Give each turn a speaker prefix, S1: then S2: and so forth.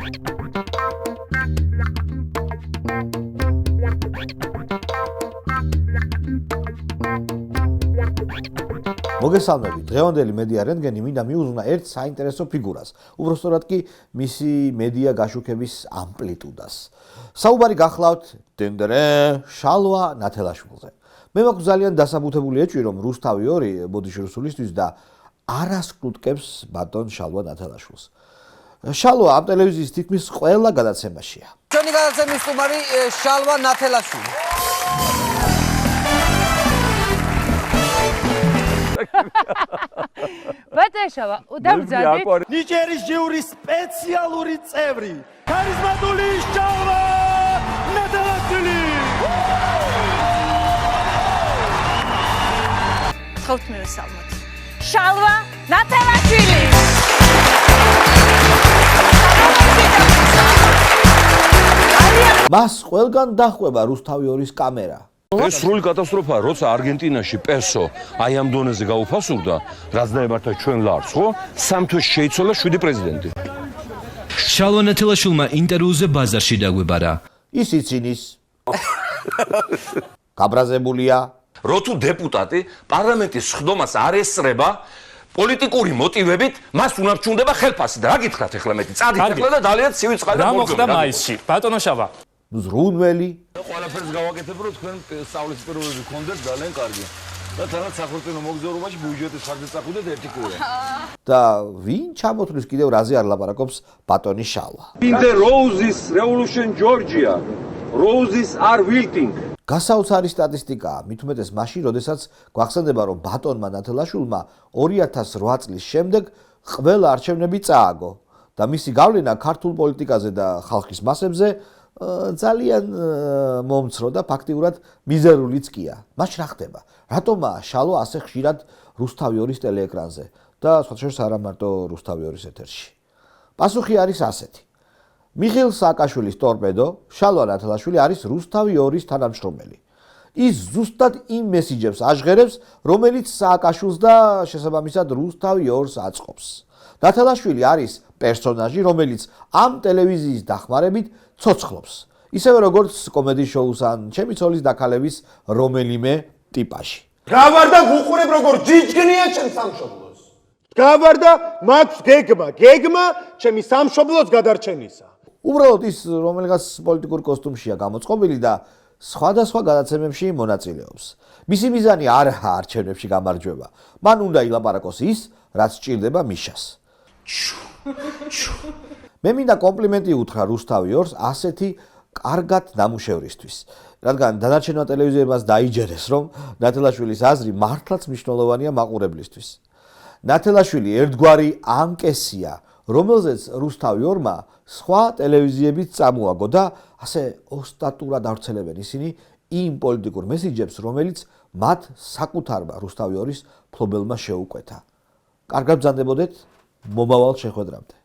S1: მოგესალმებით. დღევანდელი მედია რენტგენი მინდა მიუძღვნა ერთ საინტერესო ფიგურას, უბრალოდ კი მისი მედია გაშუქების ამპლიტუდას. საუბარი გახლავთ შალვა ნათელაშვილზე. მე მაქვს ძალიან დასაბუთებული ეჭვი, რომ რუსთავი 2 ბოდიშრუსულისთვის და არასკრუტკებს ბატონ შალვა ნათელაშვილს. შალვა ამ ტელევიზიის თითქმის ყველა გადაცემაშია.
S2: ჩვენი გადაცემის სტუმარი შალვა ნათელაშვილი.
S3: ბატეშავა, დამბრძანეთ.
S4: ნიჭერის ჟიურის სპეციალური წევრი, ქარიზმატული შალვა ნათელაშვილი.
S3: ხავთ მივესალმოთ. შალვა ნათელაშვილი.
S1: მას ყველგან დახვება რუსთავი 2-ის კამერა.
S5: ეს სრული კატასტროფაა, როცა არგენტინაში პესო აი ამ დონეზე გაუფასურდა, რაც დაემართა ჩვენ ლარს, ხო? 3 თვეში შეიცვალა 7 პრეზიდენტი.
S6: შალვა ნათელაშვილმა ინტერვიუზე ბაზარში დაგვიბარა.
S1: ის იცინის. გაბრაზებულია.
S5: როთუ დეპუტატი პარლამენტის სხდომას არ ესწრება პოლიტიკური მოტივებით, მას უნარჩუნდება ხელფასი და რა გითხრათ ახლა მეტი? წადით ახლა და ძალიან ცივი წყალი და
S4: რა მოხდა მაისში? ბატონო შალვა.
S1: ზრუნველი.
S5: ყველაფერს გავაკეთებ, რომ თქვენ სწავლის პირობები გქონდეთ ძალიან კარგი. და თანაც სახელმწიფო მოგზაურობაში ბიუჯეტის ხარჯზე წახვიდეთ ერთი კვირა.
S1: და ვინ ჩამოთვლის კიდევ რაზე არ ლაპარაკობს ბატონი შალვა.
S7: In the roses revolution Georgia, roses are wilting.
S1: გასაოცარი სტატისტიკაა, მით უმეტეს მაშინ, როდესაც გვახსენდება, რომ ბატონმა ნათელაშვილმა 2008 წლის შემდეგ ყველა არჩევნები წააგო და მისი გავლენა ქართულ პოლიტიკაზე და ხალხის მასებზე ძალიან მომცრო და ფაქტიურად მიზერულიც კია. მაშინ რა ხდება? რატომაა შალვა ასე ხშირად რუსთავი 2-ის ტელეეკრანზე და სხვათაშორის არა მარტო რუსთავი 2-ის ეთერში? პასუხი არის ასეთი. მიხეილ სააკაშვილის ტორპედო, შალვა ნათელაშვილი არის რუსთავი 2-ის თანამშრომელი. ის ზუსტად იმ მესიჯებს აჟღერებს, რომელიც სააკაშვილს და შესაბამისად რუსთავი 2-ს აწყობს. ნათელაშვილი არის პერსონაჟი, რომელიც ამ ტელევიზიის დახმარებით ცოცხლობს. ისევე როგორც კომედი შოუს ან ჩემი ცოლის დაქალების რომელიმე ტიპაჟი.
S4: გავარდა გუყურებ როგორ ჯიჯგნია ჩემ სამშობლოს. გავარდა მაქვს გეგმა ჩემი სამშობლოს გადარჩენისა.
S1: უბრალოდ ის რომელიღაც პოლიტიკურ კოსტუმშია გამოწყობილი და სხვადასხვა გადაცემებში მონაწილეობს. მისი მიზანი არაა არჩევნებში გამარჯვება. მან უნდა ილაპარაკოს ის, რაც სჭირდება მიშას. მე მინდა კომპლიმენტი უთხრა რუსთავი 2-ს ასეთი კარგად ნამუშევრისთვის, რადგან დანარჩენმა ტელევიზიებმაც დაიჯერეს, რომ ნათელაშვილის აზრი მართლაც მნიშვნელოვანია მაყურებლისთვის. ნათელაშვილი ერთგვარი ანკესია, რომელზეც რუსთავი 2-მა სხვა ტელევიზიებიც წამოაგო და ასე ოსტატურად ავრცელებენ ისინი იმ პოლიტიკურ მესიჯებს, რომელიც მათ საკუთარმა რუსთავი 2-ის ფლობელმა შეუკვეთა. კარგად ბრძანდებოდეთ მომავალ შეხვედრამდე.